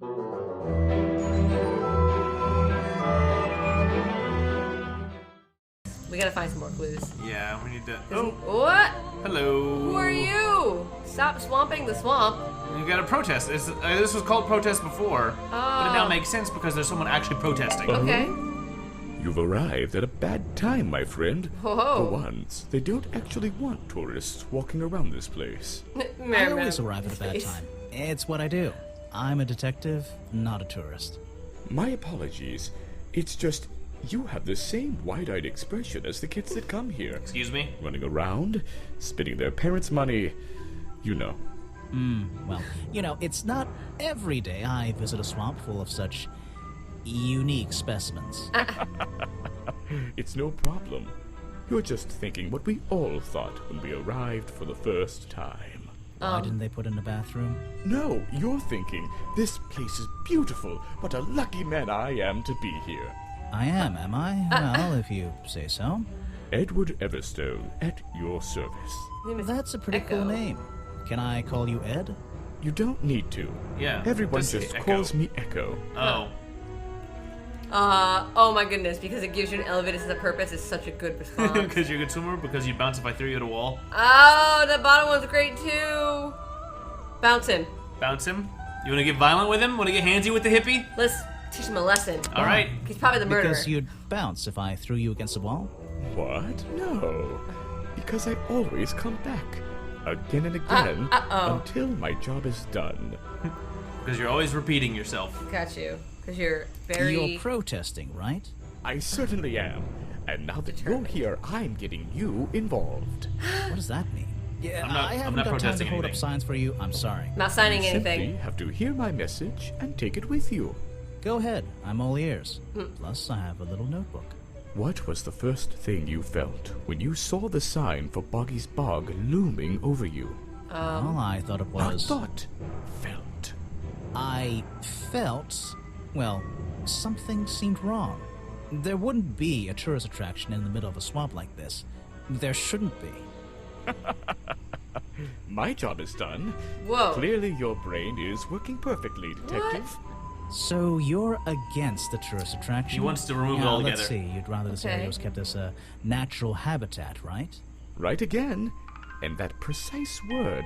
We gotta find some more clues. Yeah, we need to... Oh! What? Hello. Who are you? Stop swamping the swamp. You gotta protest. This was called protest before, but it now makes sense because there's someone actually protesting. Okay. You've arrived at a bad time, my friend. Whoa. For once, they don't actually want tourists walking around this place. I always arrive at a bad time. It's what I do. I'm a detective, not a tourist. My apologies. It's just, you have the same wide-eyed expression as the kids that come here. Excuse me? Running around, spending their parents' money, you know. Well, you know, it's not every day I visit a swamp full of such unique specimens. It's no problem. You're just thinking what we all thought when we arrived for the first time. Why didn't they put in a bathroom? No, you're thinking, this place is beautiful. What a lucky man I am to be here. I am I? Well, if you say so. Edward Everstone, at your service. That's a pretty cool name. Can I call you Ed? You don't need to. Yeah. Everyone just say just Echo. calls me Echo. Oh. Oh my goodness, because it gives you an elevated sense of purpose is such a good response. Because you're a good swimmer? Because you'd bounce if I threw you at a wall? Oh, the bottom one's great too. Bounce him. Bounce him? You want to get violent with him? Want to get handsy with the hippie? Let's teach him a lesson. All right. He's probably the murderer. Because you'd bounce if I threw you against a wall? What? No. Because I always come back. Again and again. Until my job is done. Because you're always repeating yourself. Got you. Because you're very... You're protesting, right? I certainly am. And now that you're here, I'm getting you involved. What does that mean? Yeah, I'm I haven't not got time to protesting hold up anything. signs for you. I'm sorry. Not signing You simply anything. have to hear my message and take it with you. Go ahead. I'm all ears. Plus, I have a little notebook. What was the first thing you felt when you saw the sign for Boggy's Bog looming over you? Well, I thought it was... Not thought. Felt. I felt... Well, something seemed wrong. There wouldn't be a tourist attraction in the middle of a swamp like this. There shouldn't be. My job is done. Whoa. Clearly your brain is working perfectly, detective. So you're against the tourist attraction? He wants to remove it Now, altogether. Let's see. You'd rather this area was kept as a natural habitat, right? Right again. And that precise word,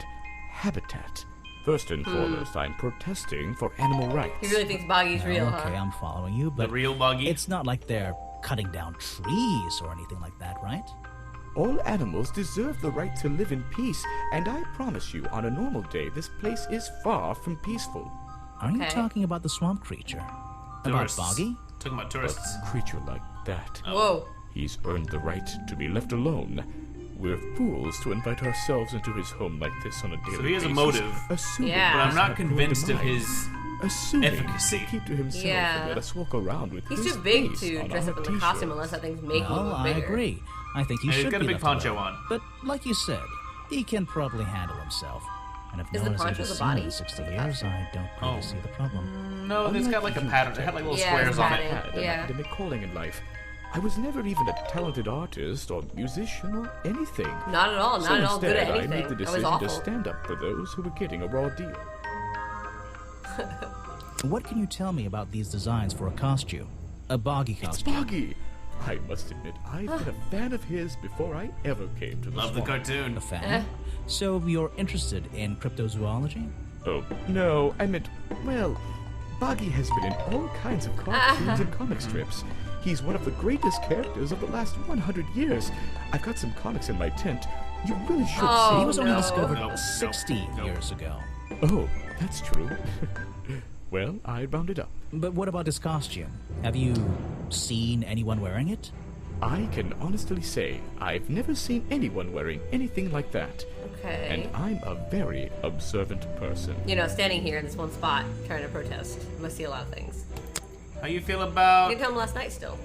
habitat. First and foremost, I'm protesting for animal rights. He really thinks Boggy's real, Okay, huh? I'm following you, but The real Boggy? it's not like they're cutting down trees or anything like that, right? All animals deserve the right to live in peace, and I promise you, on a normal day, this place is far from peaceful. Are you Okay. talking about the swamp creature? Tourists. About Boggy? Talking about tourists. A creature like that. Whoa. He's earned the right to be left alone. We're fools to invite ourselves into his home like this on a daily basis. So he has a motive. Assuming Yeah. But I'm he's not your convinced of demise. his Assuming efficacy. he'll keep to himself Yeah. and let us walk around with He's his too big face to on dress our up in the t-shirts. costume unless that thing's making Well, him I bigger. agree. I think he And he's should got a be big left poncho alone. on. But like you said, he can probably handle himself. And if Is no the one has poncho ever the seen him body? in 60 years, I don't really Oh. see the problem. No, it's got like a pattern. It had like little Yeah, squares it's on padded. it. Had an Yeah. academic calling in life. I was never even a talented artist or musician or anything. Not at all. So Not at all good at instead, I anything. made the That was decision awful. to stand up for those who were getting a raw deal. What can you tell me about these designs for a costume? A Boggy It's costume. Boggy! I must admit, I've been a fan of his before I ever came to the Love the swamp. cartoon. A fan? So you're interested in cryptozoology? Oh, no, I meant, well, Boggy has been in all kinds of cartoons and comic strips. He's one of the greatest characters of the last 100 years. I've got some comics in my tent. You really should Oh, see. He was only no. discovered No, 60 no. years ago. Oh, that's true. Well, I rounded up. But what about his costume? Have you seen anyone wearing it? I can honestly say I've never seen anyone wearing anything like that. Okay. And I'm a very observant person. You know, standing here in this one spot trying to protest. You must see a lot of things. How you feel You about... didn't tell him last night still.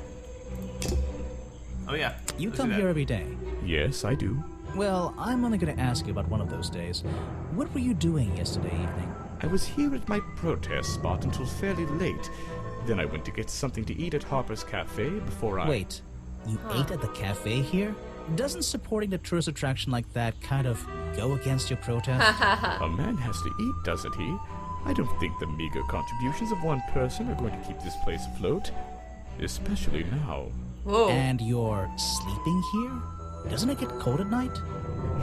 Oh yeah. You Let's do come that. here every day. Yes, I do. Well, I'm only going to ask you about one of those days. What were you doing yesterday evening? I was here at my protest spot until fairly late. Then I went to get something to eat at Harper's Cafe before I... Wait, you ate at the cafe here? Doesn't supporting a tourist attraction like that kind of go against your protest? A man has to eat, doesn't he? I don't think the meager contributions of one person are going to keep this place afloat. Especially now. Whoa. And you're sleeping here? Doesn't it get cold at night?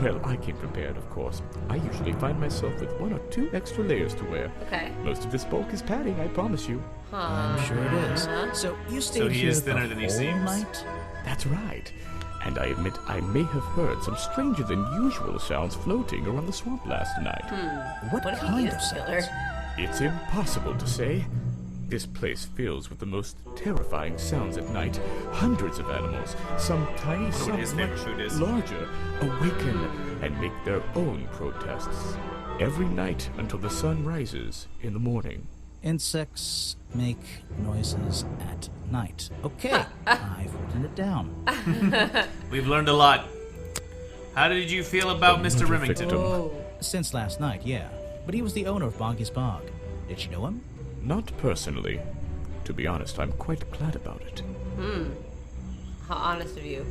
Well, I came prepared, of course. I usually find myself with 1 or 2 extra layers to wear. Okay. Most of this bulk is padding, I promise you. Huh. I'm sure it is. So you stayed he here is the thinner than he whole seems. night? That's right. And I admit I may have heard some stranger than usual sounds floating around the swamp last night. What What if he kind is of a killer? sounds? It's impossible to say. This place fills with the most terrifying sounds at night. Hundreds of animals, some tiny, what some his favorite much food is. larger, awaken and make their own protests. Every night until the sun rises in the morning. Insects make noises at night. Okay, I've written it down. We've learned a lot. How did you feel about Mr. Another Remington? victim. Whoa. Since last night, yeah. But he was the owner of Boggy's Bog. Did you know him? Not personally. To be honest, I'm quite glad about it. How honest of you.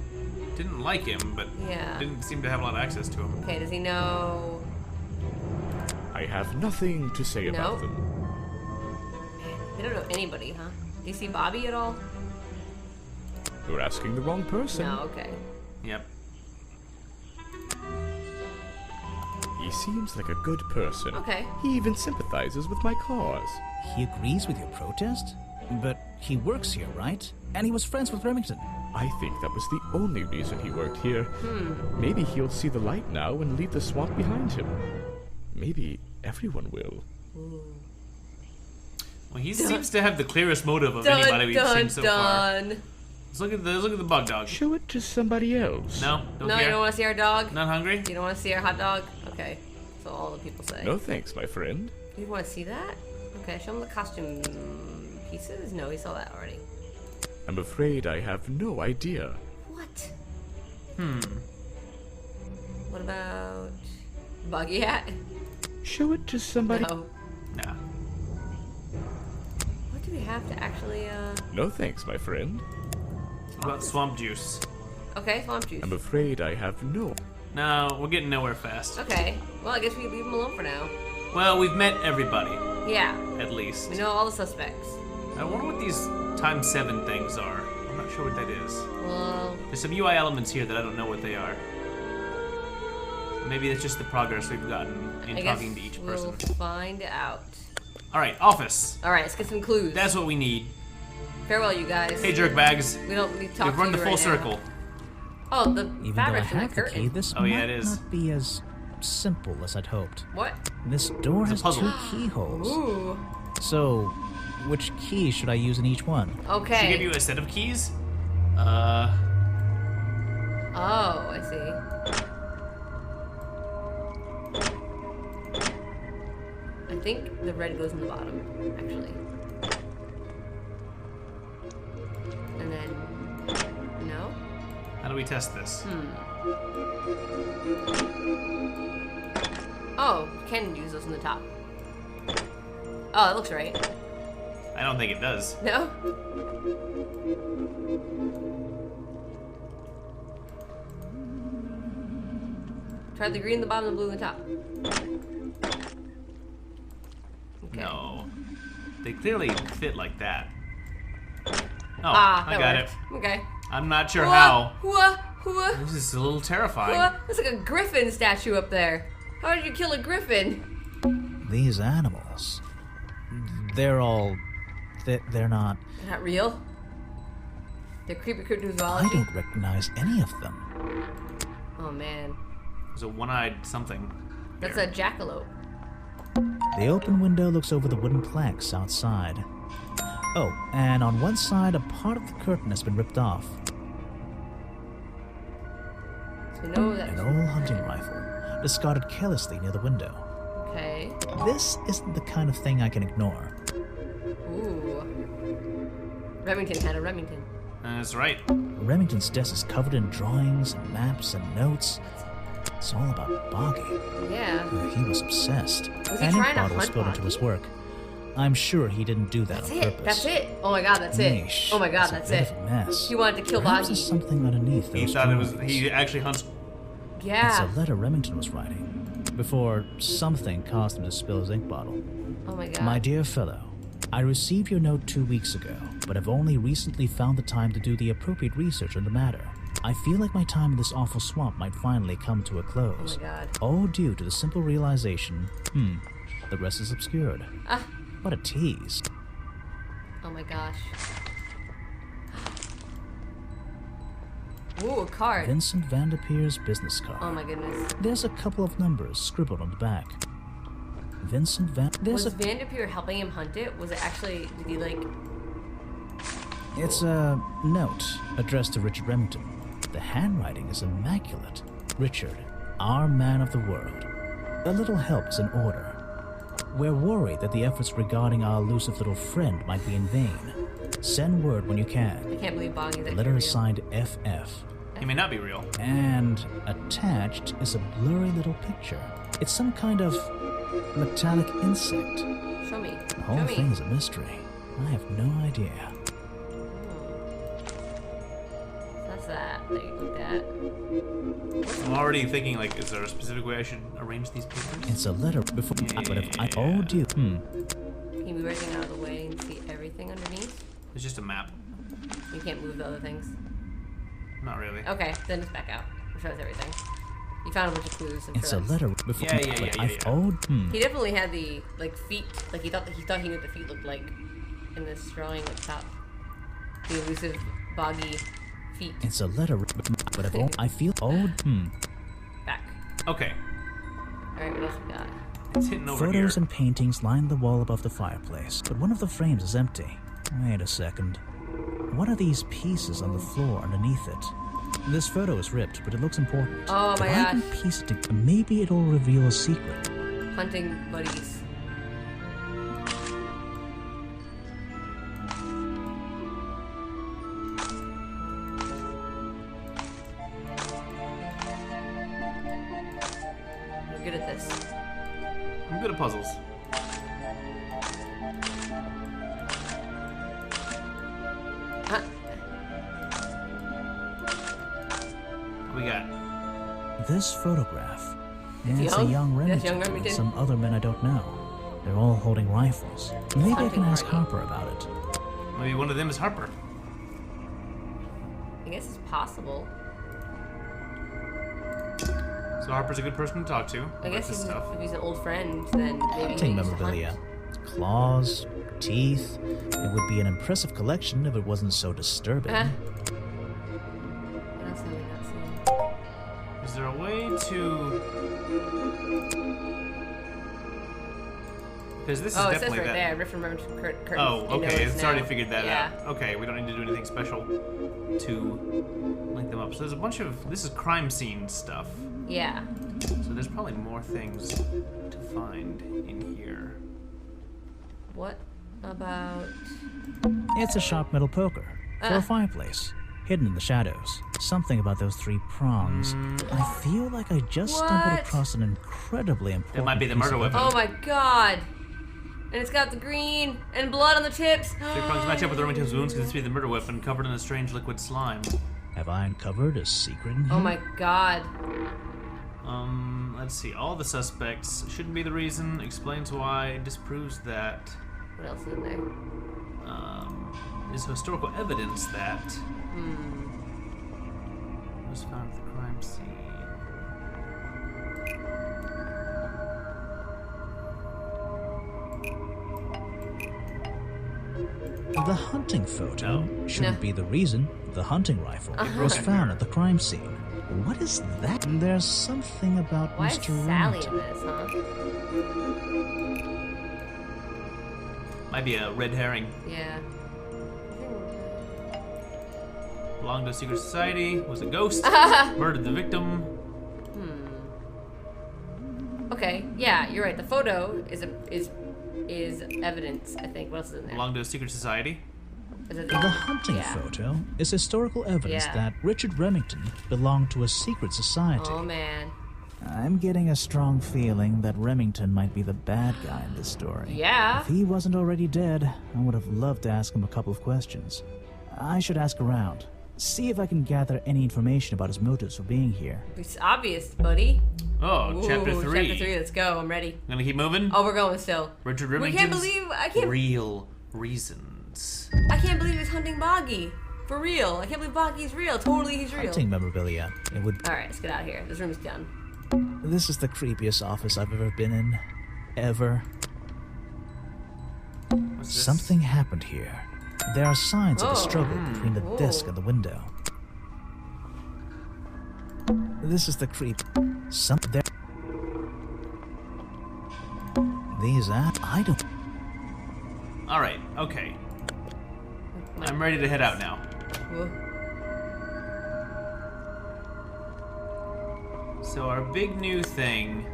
Didn't like him, but Yeah. didn't seem to have a lot of access to him. Okay, does he know? I have nothing to say about No. them. They don't know anybody, huh? Do you see Bobby at all? You're asking the wrong person. No, okay. Yep. He seems like a good person. Okay. He even sympathizes with my cause. He agrees with your protest? But he works here, right? And he was friends with Remington. I think that was the only reason he worked here. Maybe he'll see the light now and leave the swamp behind him. Maybe everyone will. Well, he seems to have the clearest motive of Dun, anybody we've dun, seen so far. dun. Let's look at the bug dog. Show it to somebody else. No, don't No, care. you don't want to see our dog? Not hungry? You don't want to see our hot dog? Okay. That's what all the people say. No thanks, my friend. You want to see that? Okay, show him the costume pieces. No, he saw that already. I'm afraid I have no idea. What? What about buggy hat? Show it to somebody. No. Nah. What do we have to actually, No thanks, my friend. What about swamp juice? Okay, swamp juice. I'm afraid I have no. No, we're getting nowhere fast. Okay. Well, I guess we leave him alone for now. Well, we've met everybody, Yeah. at least. We know all the suspects. I wonder what these ×7 things are. I'm not sure what that is. Well, There's some UI elements here that I don't know what they are. Maybe it's just the progress we've gotten in I guess talking to each we'll person. find out. Alright, office. All right, let's get some clues. That's what we need. Farewell, you guys. Hey, jerkbags. We don't need to talk We've to run you the right full now. circle. Oh, the Even though I fabric's in the have the key, curtain. this Oh, yeah, might it is. not be as simple as I'd hoped. What? This door It's a has puzzle. 2 keyholes. Ooh. So, which key should I use in each one? Okay. Should give you a set of keys? Oh, I see. I think the red goes in the bottom, actually. And then, no? How do we test this? Oh, you can use those in the top. Oh, that looks right. I don't think it does. No? Try the green in the bottom and the blue in the top. Okay. No. They clearly fit like that. Oh, Ah, I that got worked. it. Okay. I'm not sure Hua, how. hua, hua, This is a little terrifying. hua. That's like a griffin statue up there. How did you kill a griffin? These animals. They're all. They're not. They're not real. They're creepy I cryptozoology. don't recognize any of them. Oh man, There's a one-eyed something. that's there. a jackalope. The open window looks over the wooden planks outside. Oh, and on one side, a part of the curtain has been ripped off. So we know that. An old hunting rifle, discarded carelessly near the window. Okay. This isn't the kind of thing I can ignore. Ooh. Remington had a Remington. That's right. Remington's desk is covered in drawings and maps and notes. It's all about Boggy. Yeah. He was obsessed. Was he An trying ink to bottle was hunt spilled into Boggy? his work. I'm sure he didn't do that That's on it. purpose. That's it. Oh my god, that's it. Yeesh, Oh my god, it's a that's bit it. of a mess. He wanted to kill Perhaps Boggy. there's something underneath He those thought it was. drawings. He actually hunts. Yeah. It's a letter Remington was writing. before something caused him to spill his ink bottle. Oh my god. My dear fellow, I received your note 2 weeks ago, but have only recently found the time to do the appropriate research on the matter. I feel like my time in this awful swamp might finally come to a close. Oh my god. All due to the simple realization, the rest is obscured. Ah. What a tease. Oh my gosh. Ooh, a card. Vincent Vanderpeer's business card. Oh my goodness. There's a couple of numbers scribbled on the back. Vincent Van... Was Vanderpeer helping him hunt it? Was it actually... Did he like... It's a note addressed to Richard Remington. The handwriting is immaculate. Richard, our man of the world. A little help is in order. We're worried that the efforts regarding our elusive little friend might be in vain. Send word when you can. I can't believe Boggy... The letter is signed FF. He may not be real. And attached is a blurry little picture. It's some kind of metallic insect. Show me. The whole thing is a mystery. I have no idea. That's that you looked at. I'm already thinking, like, is there a specific way I should arrange these papers? It's a letter before... But if I owed you... Can you move everything out of the way and see everything underneath? It's just a map. You can't move the other things? Not really. Okay, then it's back out. It shows everything. You found a bunch of clues. It's a letter before... Yeah. Owed... He definitely had the, like, feet. Like, he thought he knew what the feet looked like in this drawing up top. The elusive, boggy feet. It's a letter, but if I feel owed... Back. Okay. Alright, what else we got? It's hidden over here. Photos and paintings line the wall above the fireplace, but one of the frames is empty. Wait a second. What are these pieces on the floor underneath it? This photo is ripped, but it looks important. Oh my if I can gosh. piece it together, maybe it'll reveal a secret. Hunting buddies. You're good at this. I'm good at puzzles. What we got? This photograph. It's It's young? a young That's Remington young and Remington? some other men I don't know. They're all holding rifles. Maybe I can ask Hunting Harper about it. Maybe one of them is Harper. I guess it's possible. So Harper's a good person to talk to. I guess this stuff. if he's an old friend, then maybe he Hunting needs to memorabilia. hunt. Claws, teeth. It would be an impressive collection if it wasn't so disturbing. What else have we not seen? Is there a way to? Because this is Oh, it definitely says right that. there. Riff remembers curtains. Oh, You know okay. it's It's already now. figured that Yeah. out. Okay, we don't need to do anything special to link them up. So there's a bunch of this is crime scene stuff. Yeah. So there's probably more things to find in here. What about... It's a sharp metal poker for a fireplace, hidden in the shadows. Something about those 3 prongs. I feel like I just stumbled What? across an incredibly important. It might be the piece murder of weapon. Oh my god! And it's got the green and blood on the tips. 3 prongs match up with Remington's wounds because this be the murder weapon covered in a strange liquid slime. Have I uncovered a secret in here? Oh my god. Let's see. All the suspects shouldn't be the reason. Explains why. Disproves that. What else is in there? Is historical evidence that was found at the crime scene. The hunting photo shouldn't No. be the reason. The hunting rifle was found at the crime scene. What is that? There's something about Why is Mr. Sally Remington. in this, huh? Might be a red herring. Yeah. Belonged to a secret society. Was a ghost. Murdered the victim. Okay, yeah, you're right. The photo is evidence, I think. What else is in there? Belonged to a secret society. Is it The hunting yeah. photo is historical evidence Yeah. that Richard Remington belonged to a secret society. Oh man. I'm getting a strong feeling that Remington might be the bad guy in this story. Yeah. If he wasn't already dead, I would have loved to ask him a couple of questions. I should ask around, see if I can gather any information about his motives for being here. It's obvious, buddy. Oh, Ooh, chapter 3. Chapter 3, let's go. I'm ready. Gonna keep moving? Oh, we're going still. Richard We Remington's can't believe real reasons. I can't believe he's hunting Boggy. For real. I can't believe Boggy's real. Totally he's real. Hunting memorabilia. It would. Alright, let's get out of here. This room's done. This is the creepiest office I've ever been in. Ever. What's this? Something happened here. There are signs of a struggle between the disc and the window. This is the creep. There. These I don't. Alright, okay. I'm ready to head out now. Whoa. So our big new thing.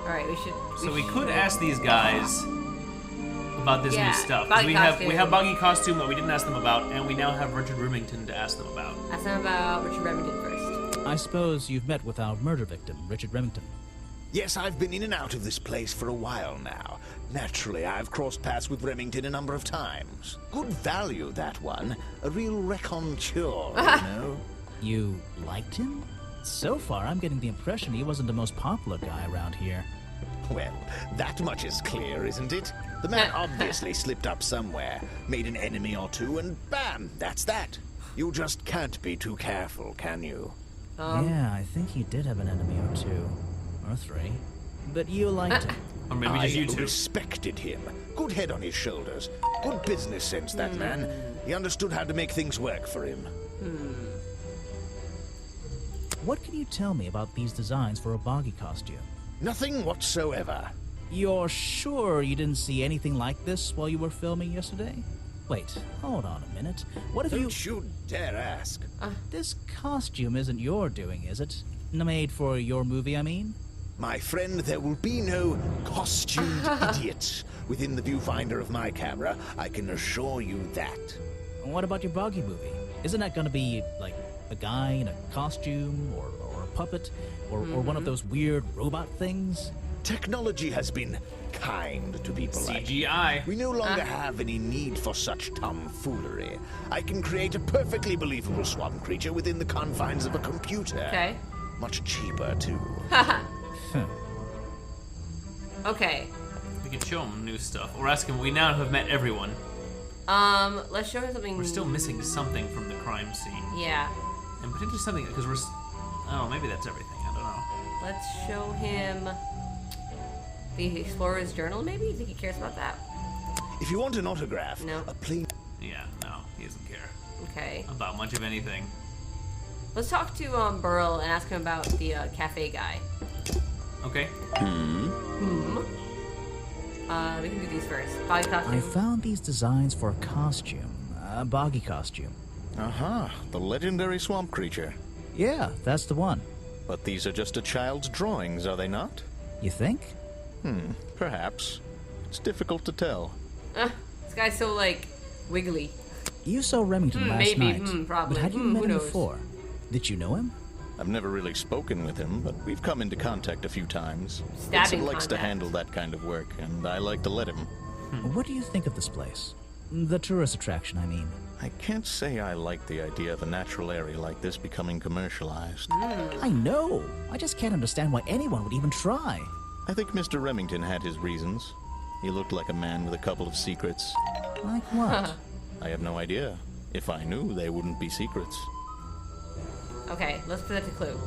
Alright, we should. So we could ask these guys about this Yeah, new stuff. Boggy We costume. have Boggy costume that we didn't ask them about, and we now have Richard Remington to ask them about. Ask them about Richard Remington first. I suppose you've met with our murder victim, Richard Remington. Yes, I've been in and out of this place for a while now. Naturally, I've crossed paths with Remington a number of times. Good value, that one. A real raconteur, you know? You liked him? So far, I'm getting the impression he wasn't the most popular guy around here. Well, that much is clear, isn't it? The man obviously slipped up somewhere, made an enemy or two, and bam, that's that. You just can't be too careful, can you? Yeah, I think he did have an enemy or two. Or three. But you liked him. Or maybe I just you two. respected him. Good head on his shoulders. Good business sense, that man. He understood how to make things work for him. What can you tell me about these designs for a Boggy costume? Nothing whatsoever. You're sure you didn't see anything like this while you were filming yesterday? Wait, hold on a minute. What if Don't you dare ask. This costume isn't your doing, is it? Made for your movie, I mean? My friend, there will be no costumed idiots within the viewfinder of my camera. I can assure you that. What about your Boggy movie? Isn't that gonna be, like, a guy in a costume, or a puppet, or one of those weird robot things? Technology has been kind to people like me. CGI. We no longer have any need for such tomfoolery. I can create a perfectly believable swamp creature within the confines of a computer. Okay. Much cheaper, too. Okay. We could show him new stuff. Or ask him, we now have met everyone. Let's show him something. We're still missing something from the crime scene. Yeah. And potentially something, because oh, maybe that's everything. I don't know. Let's show him the Explorer's Journal, maybe? You think he cares about that? If you want an autograph, No. a plain... Yeah, no, he doesn't care Okay. about much of anything. Let's talk to Burl and ask him about the cafe guy. Okay. We can do these first. Body costume. I found these designs for a costume. A Boggy costume. Aha, the legendary swamp creature. Yeah, that's the one. But these are just a child's drawings, are they not? You think? Perhaps. It's difficult to tell. This guy's so, like, wiggly. You saw Remington last maybe, night. probably. But had you Who met him knows? before? Did you know him? I've never really spoken with him, but we've come into contact a few times. Stabbing Vincent likes to contact. handle that kind of work, and I like to let him. What do you think of this place? The tourist attraction, I mean. I can't say I like the idea of a natural area like this becoming commercialized. I know. I just can't understand why anyone would even try. I think Mr. Remington had his reasons. He looked like a man with a couple of secrets. Like what? I have no idea. If I knew, they wouldn't be secrets. Okay, let's present a clue.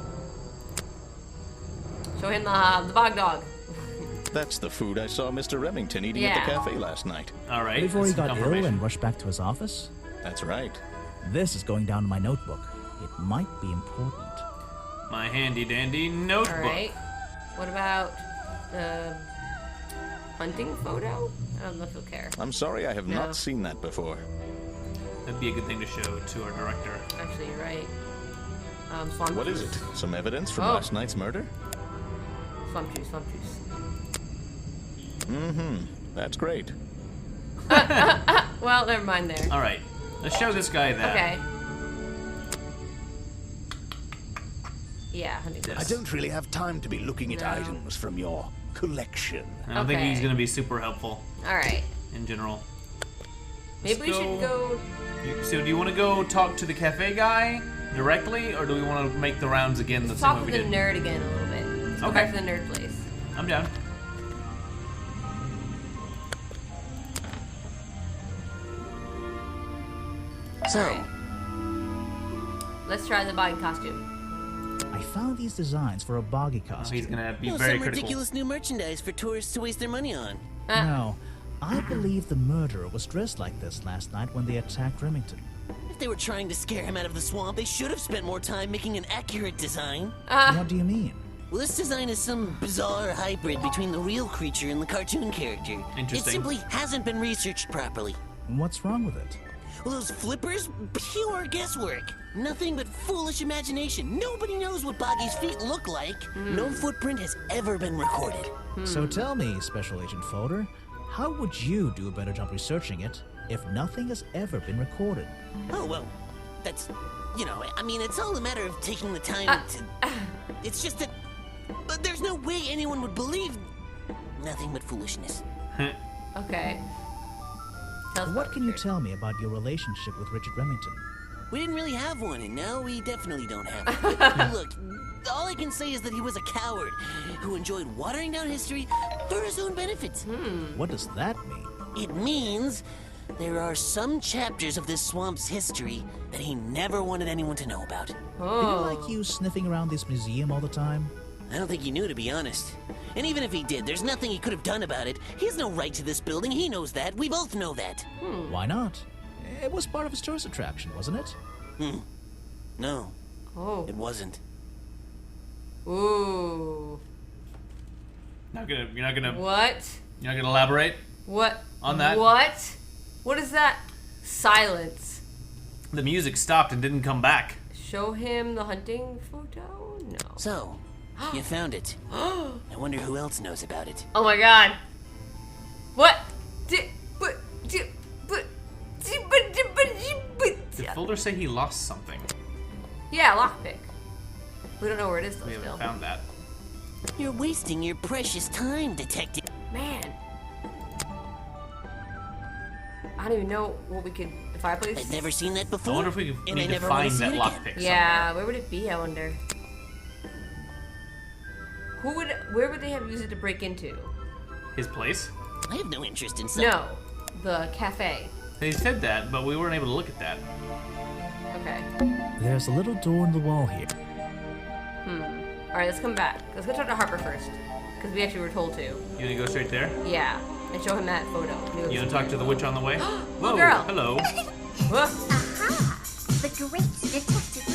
Show him the bog dog. That's the food I saw Mr. Remington eating at the Yeah. cafe last night. All right. Before he that's some got ill confirmation. and rushed back to his office? That's right. This is going down in my notebook. It might be important. My handy dandy notebook. Alright. What about the hunting photo? I don't know if he'll care. I'm sorry I have No. not seen that before. That'd be a good thing to show to our director. Actually, you're right. Swamp What juice. is it? Some evidence from Oh. last night's murder? Swamp juice, swamp juice. That's great. Well, never mind there. All right. Let's show this guy that. Okay. Yeah, hunting This. I don't really have time to be looking at No. items from your collection. I don't think Okay. he's going to be super helpful Alright. in general. Maybe we should go. So do you want to go talk to the cafe guy directly, or do we want to make the rounds again the same Talk way to we the did? nerd again a little bit. Let's go Okay. back to the nerd place. I'm down. So, Let's try the body costume. I found these designs for a boggy Oh, costume. he's gonna be some very critical. ridiculous new merchandise for tourists to waste their money on. No, I believe the murderer was dressed like this last night when they attacked Remington. If they were trying to scare him out of the swamp, they should have spent more time making an accurate design. What do you mean? Well, this design is some bizarre hybrid between the real creature and the cartoon character. Interesting. It simply hasn't been researched properly. What's wrong with it? Well, those flippers? Pure guesswork. Nothing but foolish imagination. Nobody knows what Boggy's feet look like. No footprint has ever been recorded. So tell me, Special Agent Folder, how would you do a better job researching it if nothing has ever been recorded? Oh, well, that's, I mean, it's all a matter of taking the time to... It's just that... But there's no way anyone would believe... Nothing but foolishness. Okay. Tell us What about can you Richard. tell me about your relationship with Richard Remington? We didn't really have one, and now we definitely don't have one. Look, all I can say is that he was a coward who enjoyed watering down history for his own benefits. What does that mean? It means there are some chapters of this swamp's history that he never wanted anyone to know about. Did he Oh. like you sniffing around this museum all the time? I don't think he knew, to be honest. And even if he did, there's nothing he could have done about it. He has no right to this building. He knows that. We both know that. Why not? It was part of his tourist attraction, wasn't it? No, Oh. it wasn't. Ooh. You're not gonna What? elaborate What? on that? What? What is that? Silence. The music stopped and didn't come back. Show him the hunting photo? No. So, you found it. I wonder who else knows about it. Oh my god. What? Did Folder say he lost something? Yeah, lockpick. We don't know where it is though We haven't still. found that. You're wasting your precious time, detective. Man. I don't even know what we could. The fireplace? I've never seen that I before. wonder if we and I need to never wanna find see that it again. lockpick Yeah, where would it be, I wonder? Where would they have used it to break into? somewhere. His place? I have no interest in some. No. The cafe. They said that, but we weren't able to look at that. Okay. There's a little door in the wall here. Alright, let's come back. Let's go talk to Harper first. Because we actually were told to. You wanna go straight there? Yeah. And show him that photo. You wanna talk to the witch on the way? Whoa, girl. hello. Whoa. Aha! The great detective